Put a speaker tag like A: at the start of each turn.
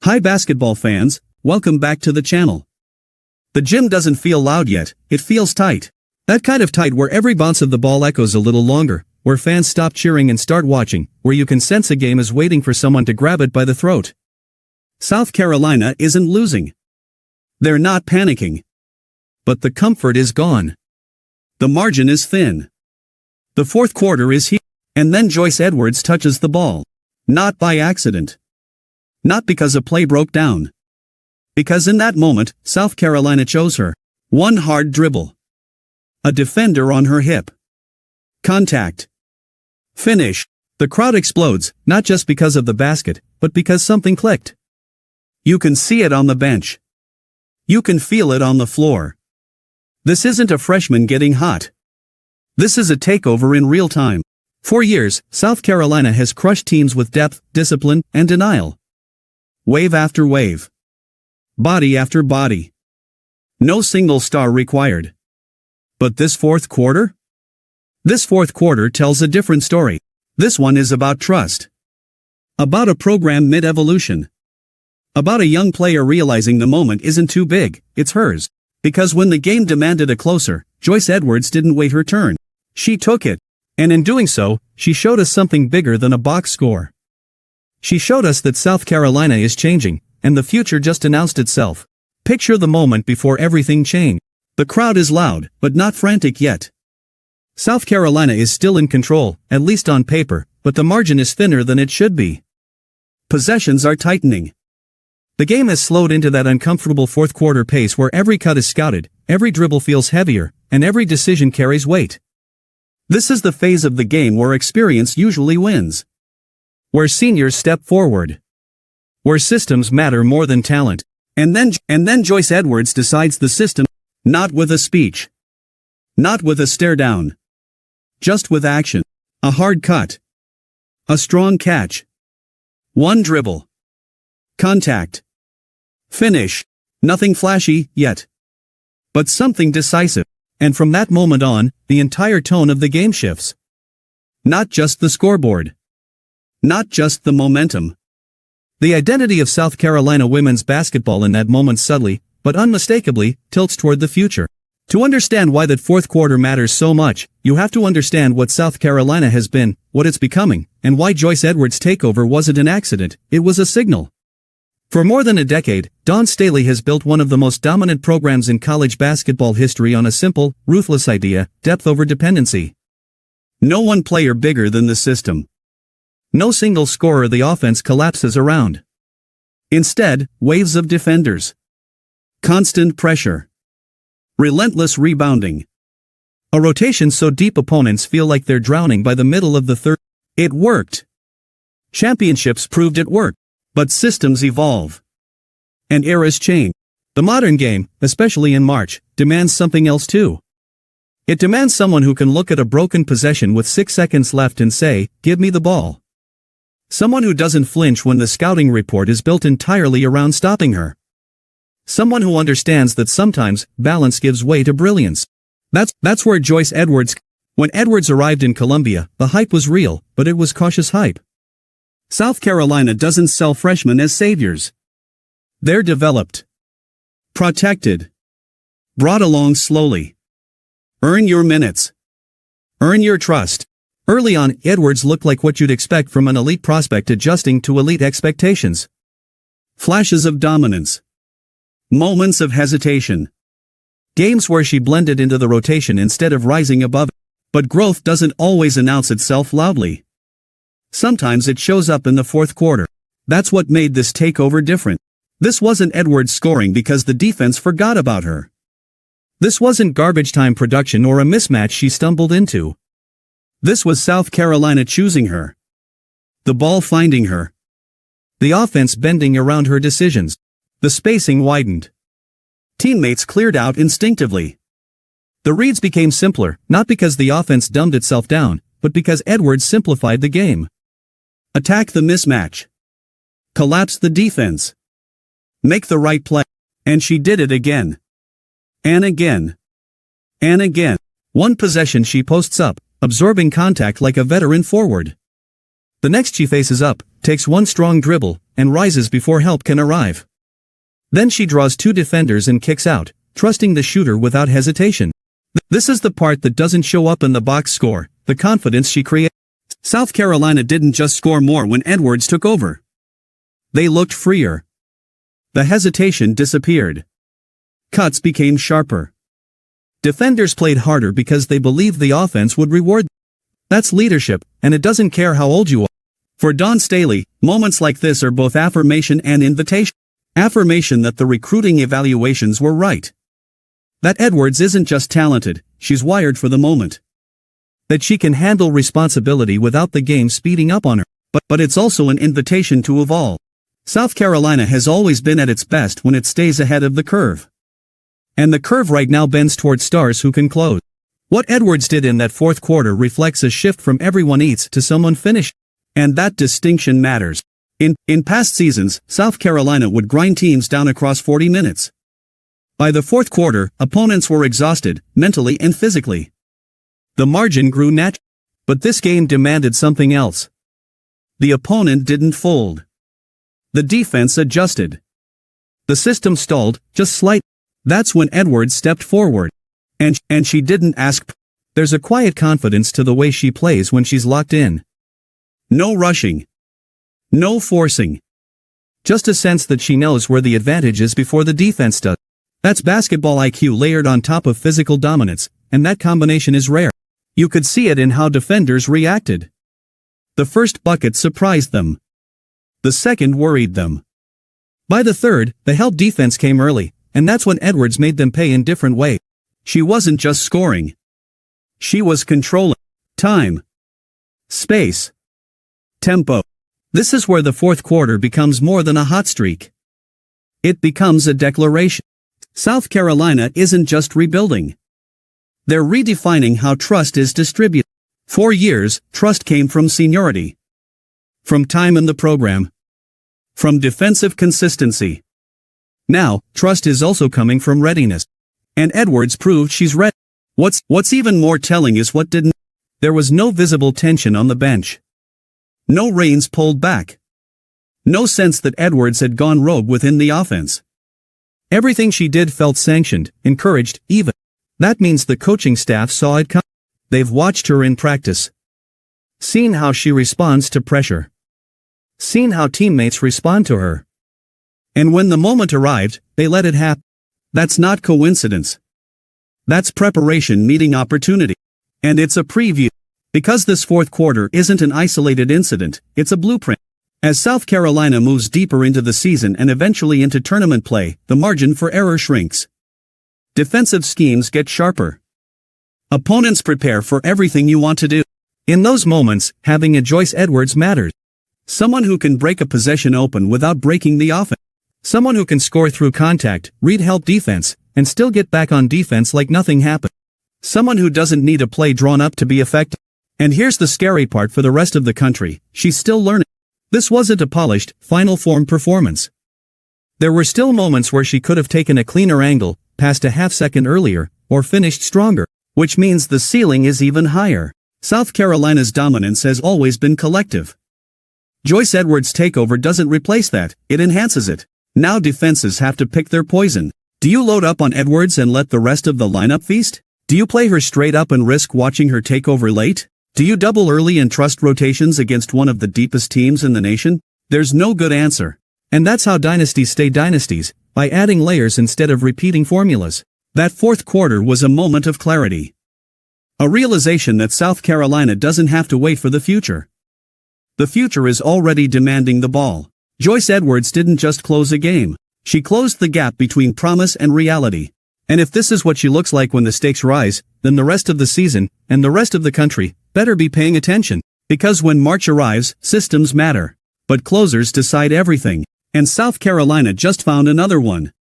A: Hi basketball fans, welcome back to the channel. The gym doesn't feel loud yet, it feels tight. That kind of tight where every bounce of the ball echoes a little longer, where fans stop cheering and start watching, where you can sense a game is waiting for someone to grab it by the throat. South Carolina isn't losing. They're not panicking. But the comfort is gone. The margin is thin. The fourth quarter is here, and then Joyce Edwards touches the ball. Not by accident. Not because a play broke down. Because in that moment, South Carolina chose her. One hard dribble. A defender on her hip. Contact. Finish. The crowd explodes, not just because of the basket, but because something clicked. You can see it on the bench. You can feel it on the floor. This isn't a freshman getting hot. This is a takeover in real time. For years, South Carolina has crushed teams with depth, discipline, and denial. Wave after wave. Body after body. No single star required. But this fourth quarter? This fourth quarter tells a different story. This one is about trust. About a program mid-evolution. About a young player realizing the moment isn't too big, it's hers. Because when the game demanded a closer, Joyce Edwards didn't wait her turn. She took it. And in doing so, she showed us something bigger than a box score. She showed us that South Carolina is changing, and the future just announced itself. Picture the moment before everything changed. The crowd is loud, but not frantic yet. South Carolina is still in control, at least on paper, but the margin is thinner than it should be. Possessions are tightening. The game has slowed into that uncomfortable fourth quarter pace where every cut is scouted, every dribble feels heavier, and every decision carries weight. This is the phase of the game where experience usually wins. Where seniors step forward. Where systems matter more than talent. And then Joyce Edwards decides the system, not with a speech. Not with a stare down. Just with action. A hard cut. A strong catch. One dribble. Contact. Finish. Nothing flashy, yet. But something decisive. And from that moment on, the entire tone of the game shifts. Not just the scoreboard. Not just the momentum. The identity of South Carolina women's basketball in that moment subtly, but unmistakably, tilts toward the future. To understand why that fourth quarter matters so much, you have to understand what South Carolina has been, what it's becoming, and why Joyce Edwards' takeover wasn't an accident, it was a signal. For more than a decade, Staley has built one of the most dominant programs in college basketball history on a simple, ruthless idea: depth over dependency. No one player bigger than the system. No single scorer the offense collapses around. Instead, waves of defenders. Constant pressure. Relentless rebounding. A rotation so deep opponents feel like they're drowning by the middle of the third. It worked. Championships proved it worked. But systems evolve. And eras change. The modern game, especially in March, demands something else too. It demands someone who can look at a broken possession with 6 seconds left and say, "Give me the ball." Someone who doesn't flinch when the scouting report is built entirely around stopping her. Someone who understands that sometimes, balance gives way to brilliance. That's where Joyce Edwards. When Edwards arrived in Columbia, the hype was real, but it was cautious hype. South Carolina doesn't sell freshmen as saviors. They're developed. Protected. Brought along slowly. Earn your minutes. Earn your trust. Early on, Edwards looked like what you'd expect from an elite prospect adjusting to elite expectations. Flashes of dominance. Moments of hesitation. Games where she blended into the rotation instead of rising above it. But growth doesn't always announce itself loudly. Sometimes it shows up in the fourth quarter. That's what made this takeover different. This wasn't Edwards scoring because the defense forgot about her. This wasn't garbage time production or a mismatch she stumbled into. This was South Carolina choosing her. The ball finding her. The offense bending around her decisions. The spacing widened. Teammates cleared out instinctively. The reads became simpler, not because the offense dumbed itself down, but because Edwards simplified the game. Attack the mismatch. Collapse the defense. Make the right play. And she did it again. And again. And again. One possession she posts up, absorbing contact like a veteran forward. The next she faces up, takes one strong dribble, and rises before help can arrive. Then she draws two defenders and kicks out, trusting the shooter without hesitation. This is the part that doesn't show up in the box score, the confidence she creates. South Carolina didn't just score more when Edwards took over. They looked freer. The hesitation disappeared. Cuts became sharper. Defenders played harder because they believed the offense would reward them. That's leadership, and it doesn't care how old you are. For Dawn Staley, moments like this are both affirmation and invitation. Affirmation that the recruiting evaluations were right. That Edwards isn't just talented, she's wired for the moment. That she can handle responsibility without the game speeding up on her. But it's also an invitation to evolve. South Carolina has always been at its best when it stays ahead of the curve. And the curve right now bends towards stars who can close. What Edwards did in that fourth quarter reflects a shift from everyone eats to someone finished. And that distinction matters. In past seasons, South Carolina would grind teams down across 40 minutes. By the fourth quarter, opponents were exhausted, mentally and physically. The margin grew natural. But this game demanded something else. The opponent didn't fold. The defense adjusted. The system stalled, just slightly. That's when Edwards stepped forward. And she didn't ask. There's a quiet confidence to the way she plays when she's locked in. No rushing. No forcing. Just a sense that she knows where the advantage is before the defense does. That's basketball IQ layered on top of physical dominance, and that combination is rare. You could see it in how defenders reacted. The first bucket surprised them. The second worried them. By the third, the help defense came early, and that's when Edwards made them pay in different ways. She wasn't just scoring. She was controlling time, space, tempo. This is where the fourth quarter becomes more than a hot streak. It becomes a declaration. South Carolina isn't just rebuilding. They're redefining how trust is distributed. For years, trust came from seniority. From time in the program. From defensive consistency. Now, trust is also coming from readiness. And Edwards proved she's ready. What's even more telling is what didn't. There was no visible tension on the bench. No reins pulled back. No sense that Edwards had gone rogue within the offense. Everything she did felt sanctioned, encouraged, even. That means the coaching staff saw it come. They've watched her in practice. Seen how she responds to pressure. Seen how teammates respond to her. And when the moment arrived, they let it happen. That's not coincidence. That's preparation meeting opportunity. And it's a preview. Because this fourth quarter isn't an isolated incident, it's a blueprint. As South Carolina moves deeper into the season and eventually into tournament play, the margin for error shrinks. Defensive schemes get sharper. Opponents prepare for everything you want to do. In those moments, having a Joyce Edwards matters. Someone who can break a possession open without breaking the offense. Someone who can score through contact, read help defense, and still get back on defense like nothing happened. Someone who doesn't need a play drawn up to be effective. And here's the scary part for the rest of the country, she's still learning. This wasn't a polished, final form performance. There were still moments where she could have taken a cleaner angle, passed a half second earlier, or finished stronger, which means the ceiling is even higher. South Carolina's dominance has always been collective. Joyce Edwards' takeover doesn't replace that, it enhances it. Now defenses have to pick their poison. Do you load up on Edwards and let the rest of the lineup feast? Do you play her straight up and risk watching her take over late? Do you double early and trust rotations against one of the deepest teams in the nation? There's no good answer. And that's how dynasties stay dynasties, by adding layers instead of repeating formulas. That fourth quarter was a moment of clarity. A realization that South Carolina doesn't have to wait for the future. The future is already demanding the ball. Joyce Edwards didn't just close a game. She closed the gap between promise and reality. And if this is what she looks like when the stakes rise, then the rest of the season, and the rest of the country, better be paying attention. Because when March arrives, systems matter. But closers decide everything. And South Carolina just found another one.